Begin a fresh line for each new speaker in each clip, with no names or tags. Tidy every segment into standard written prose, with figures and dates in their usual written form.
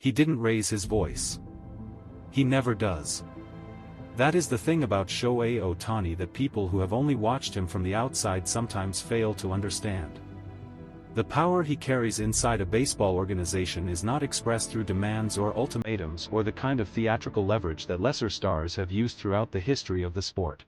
He didn't raise his voice. He never does. That is the thing about Shohei Ohtani that people who have only watched him from the outside sometimes fail to understand. The power he carries inside a baseball organization is not expressed through demands or ultimatums or the kind of theatrical leverage that lesser stars have used throughout the history of the sport.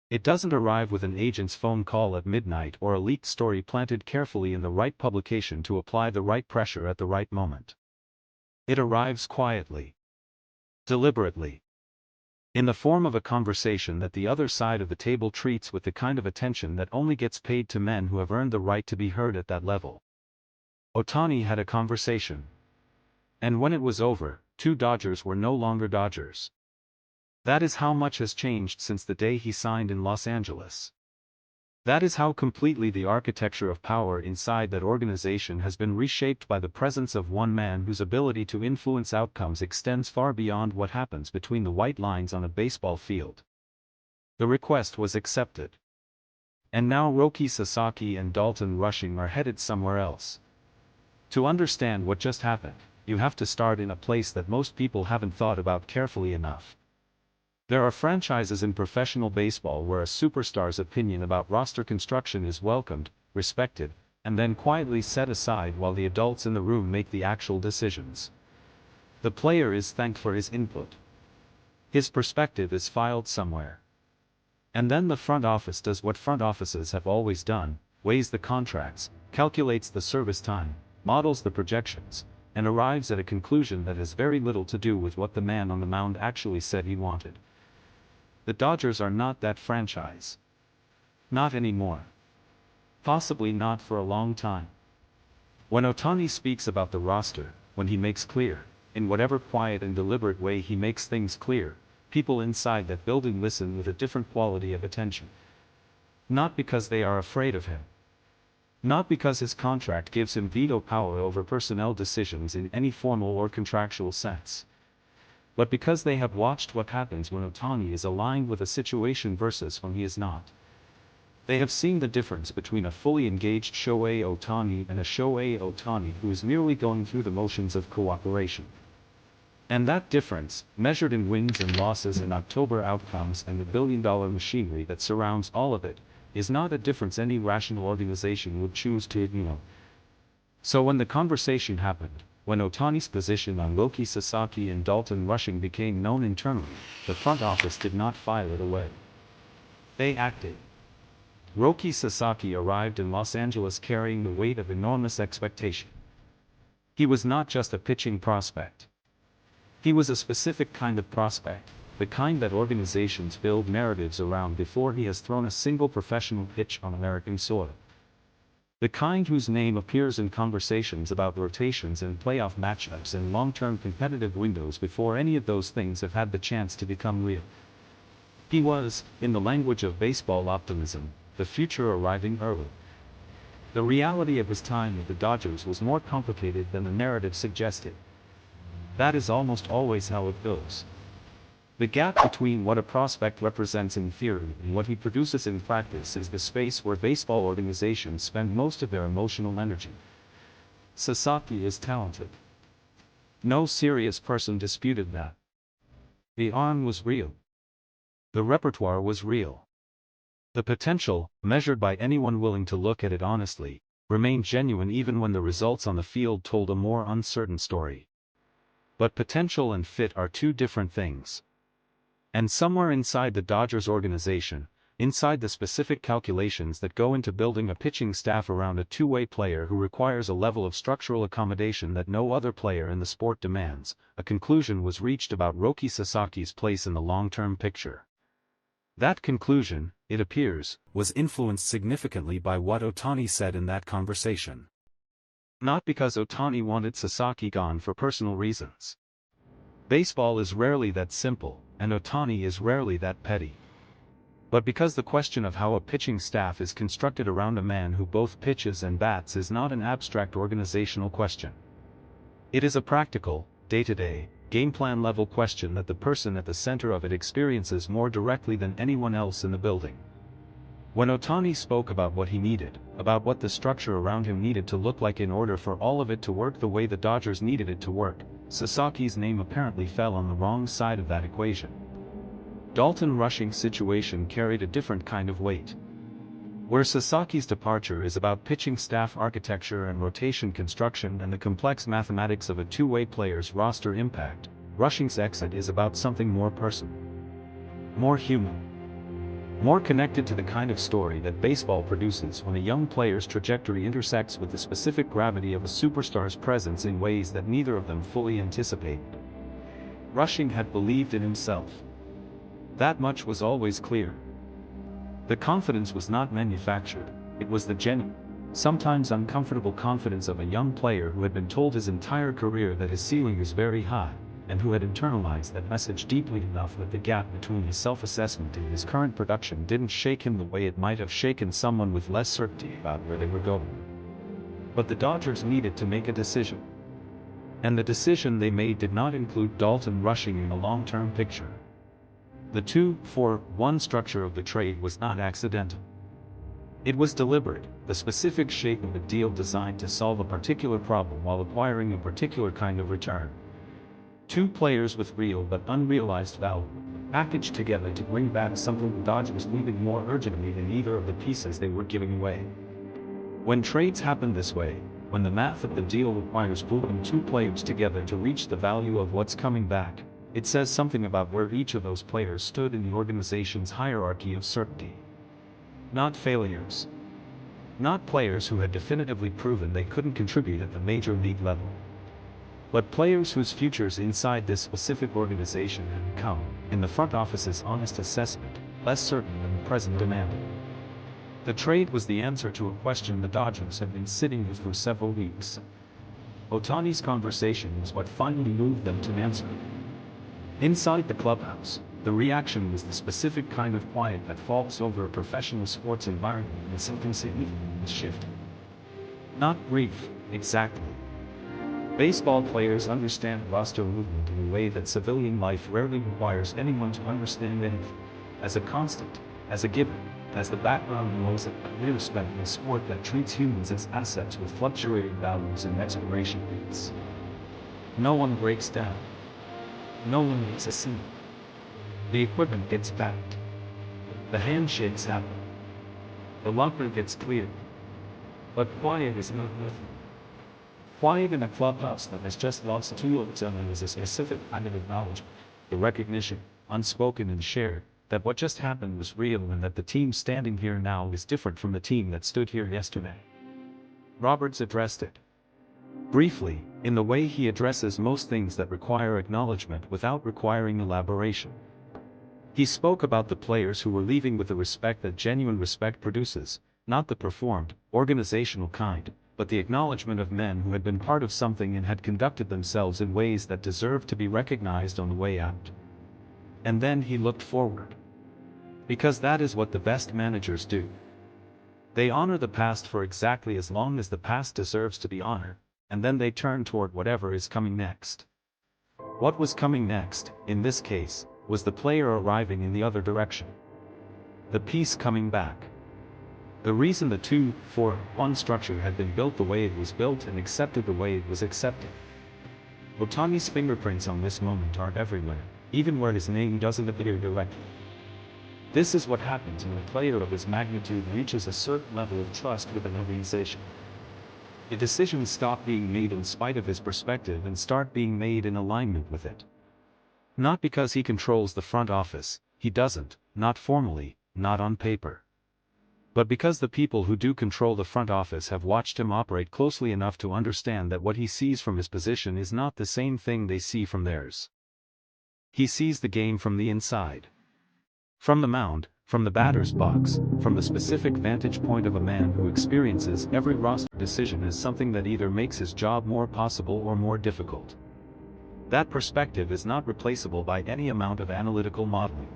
It doesn't arrive with an agent's phone call at midnight or a leaked story planted carefully in the right publication to apply the right pressure at the right moment. It arrives quietly, deliberately, in the form of a conversation that the other side of the table treats with the kind of attention that only gets paid to men who have earned the right to be heard at that level. Ohtani had a conversation. And when it was over, two Dodgers were no longer Dodgers. That is how much has changed since the day he signed in Los Angeles. That is how completely the architecture of power inside that organization has been reshaped by the presence of one man whose ability to influence outcomes extends far beyond what happens between the white lines on a baseball field. The request was accepted. And now Roki Sasaki and Dalton Rushing are headed somewhere else. To understand what just happened, you have to start in a place that most people haven't thought about carefully enough. There are franchises in professional baseball where a superstar's opinion about roster construction is welcomed, respected, and then quietly set aside while the adults in the room make the actual decisions. The player is thanked for his input. His perspective is filed somewhere. And then the front office does what front offices have always done, weighs the contracts, calculates the service time, models the projections, and arrives at a conclusion that has very little to do with what the man on the mound actually said he wanted. The Dodgers are not that franchise. Not anymore. Possibly not for a long time. When Ohtani speaks about the roster, when he makes clear, in whatever quiet and deliberate way he makes things clear, people inside that building listen with a different quality of attention. Not because they are afraid of him. Not because his contract gives him veto power over personnel decisions in any formal or contractual sense. But because they have watched what happens when Ohtani is aligned with a situation versus when he is not. They have seen the difference between a fully engaged Shohei Ohtani and a Shohei Ohtani who is merely going through the motions of cooperation. And that difference, measured in wins and losses and October outcomes and the billion-dollar machinery that surrounds all of it, is not a difference any rational organization would choose to ignore. So when the conversation happened, when Ohtani's position on Roki Sasaki and Dalton Rushing became known internally, the front office did not file it away. They acted. Roki Sasaki arrived in Los Angeles carrying the weight of enormous expectation. He was not just a pitching prospect. He was a specific kind of prospect, the kind that organizations build narratives around before he has thrown a single professional pitch on American soil. The kind whose name appears in conversations about rotations and playoff matchups and long-term competitive windows before any of those things have had the chance to become real. He was, in the language of baseball optimism, the future arriving early. The reality of his time with the Dodgers was more complicated than the narrative suggested. That is almost always how it goes. The gap between what a prospect represents in theory and what he produces in practice is the space where baseball organizations spend most of their emotional energy. Sasaki is talented. No serious person disputed that. The arm was real. The repertoire was real. The potential, measured by anyone willing to look at it honestly, remained genuine even when the results on the field told a more uncertain story. But potential and fit are two different things. And somewhere inside the Dodgers organization, inside the specific calculations that go into building a pitching staff around a two-way player who requires a level of structural accommodation that no other player in the sport demands, a conclusion was reached about Roki Sasaki's place in the long-term picture. That conclusion, it appears, was influenced significantly by what Ohtani said in that conversation. Not because Ohtani wanted Sasaki gone for personal reasons. Baseball is rarely that simple, and Ohtani is rarely that petty. But because the question of how a pitching staff is constructed around a man who both pitches and bats is not an abstract organizational question. It is a practical, day-to-day, game plan level question that the person at the center of it experiences more directly than anyone else in the building. When Ohtani spoke about what he needed, about what the structure around him needed to look like in order for all of it to work the way the Dodgers needed it to work, Sasaki's name apparently fell on the wrong side of that equation. Dalton Rushing's situation carried a different kind of weight. Where Sasaki's departure is about pitching staff architecture and rotation construction and the complex mathematics of a two-way player's roster impact, Rushing's exit is about something more personal. More human. More connected to the kind of story that baseball produces when a young player's trajectory intersects with the specific gravity of a superstar's presence in ways that neither of them fully anticipated. Rushing had believed in himself. That much was always clear. The confidence was not manufactured, it was the genuine, sometimes uncomfortable confidence of a young player who had been told his entire career that his ceiling is very high, and who had internalized that message deeply enough that the gap between his self-assessment and his current production didn't shake him the way it might have shaken someone with less certainty about where they were going. But the Dodgers needed to make a decision. And the decision they made did not include Dalton Rushing in the long-term picture. The 2-4-1 structure of the trade was not accidental. It was deliberate, the specific shape of a deal designed to solve a particular problem while acquiring a particular kind of return. Two players with real but unrealized value, packaged together to bring back something the Dodgers needed more urgently than either of the pieces they were giving away. When trades happen this way, when the math of the deal requires grouping two players together to reach the value of what's coming back, it says something about where each of those players stood in the organization's hierarchy of certainty. Not failures. Not players who had definitively proven they couldn't contribute at the major league level. But players whose futures inside this specific organization had become, in the front office's honest assessment, less certain than the present demanded. The trade was the answer to a question the Dodgers had been sitting with for several weeks. Ohtani's conversation was what finally moved them to answer. Inside the clubhouse, the reaction was the specific kind of quiet that falls over a professional sports environment when something significant is shifting. Not grief, exactly. Baseball players understand roster movement in a way that civilian life rarely requires anyone to understand anything, as a constant, as a given, as the background noise of career spent in a sport that treats humans as assets with fluctuating values and expiration dates. No one breaks down. No one makes a scene. The equipment gets packed. The handshakes happen. The locker gets cleared. But quiet is not nothing. Quiet in a clubhouse that has just lost two of its own is a specific kind of acknowledgement, the recognition, unspoken and shared, that what just happened was real and that the team standing here now is different from the team that stood here yesterday. Roberts addressed it. Briefly, in the way he addresses most things that require acknowledgement without requiring elaboration. He spoke about the players who were leaving with the respect that genuine respect produces, not the performed, organizational kind, but the acknowledgement of men who had been part of something and had conducted themselves in ways that deserved to be recognized on the way out. And then he looked forward. Because that is what the best managers do. They honor the past for exactly as long as the past deserves to be honored, and then they turn toward whatever is coming next. What was coming next, in this case, was the player arriving in the other direction. The piece coming back. The reason the 2-4-1 structure had been built the way it was built and accepted the way it was accepted. Ohtani's fingerprints on this moment aren't everywhere, even where his name doesn't appear directly. This is what happens when a player of his magnitude reaches a certain level of trust with an organization. The decisions stop being made in spite of his perspective and start being made in alignment with it. Not because he controls the front office, he doesn't, not formally, not on paper. But because the people who do control the front office have watched him operate closely enough to understand that what he sees from his position is not the same thing they see from theirs. He sees the game from the inside. From the mound, from the batter's box, from the specific vantage point of a man who experiences every roster decision as something that either makes his job more possible or more difficult. That perspective is not replaceable by any amount of analytical modeling.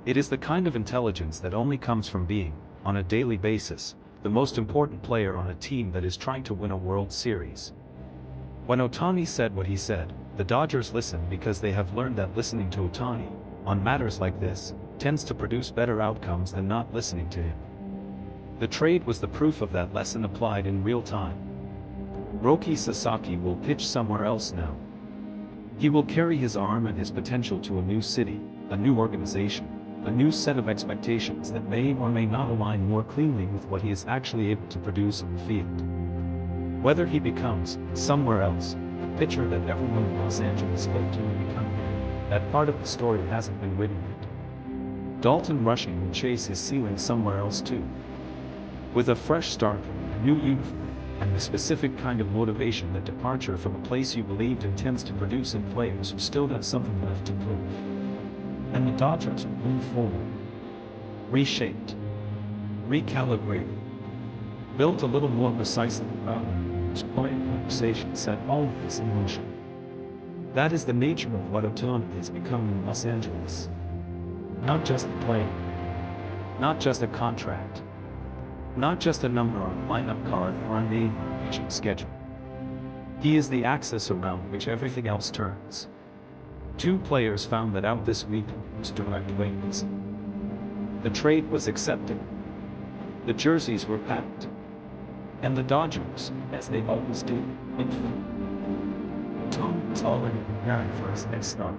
It is the kind of intelligence that only comes from being, on a daily basis, the most important player on a team that is trying to win a World Series. When Ohtani said what he said, the Dodgers listened because they have learned that listening to Ohtani, on matters like this, tends to produce better outcomes than not listening to him. The trade was the proof of that lesson applied in real time. Roki Sasaki will pitch somewhere else now. He will carry his arm and his potential to a new city, a new organization, a new set of expectations that may or may not align more cleanly with what he is actually able to produce in the field. Whether he becomes, somewhere else, the pitcher that everyone in Los Angeles hoped he would become, that part of the story hasn't been written yet. Dalton Rushing will chase his ceiling somewhere else too. With a fresh start, a new uniform, and the specific kind of motivation that departure from a place you believed in tends to produce in players who still got something left to prove. And the Dodgers will move forward. Reshaped. Recalibrated. Built a little more precisely about whose quiet conversation set all of this in motion. That is the nature of what Ohtani has become in Los Angeles. Not just a player. Not just a contract. Not just a number on a lineup card or a name on a pitching schedule. He is the axis around which everything else turns. Two players found that out this week in direct ways. The trade was accepted. The jerseys were packed. And the Dodgers, as they always do, Tom was already preparing for his next start.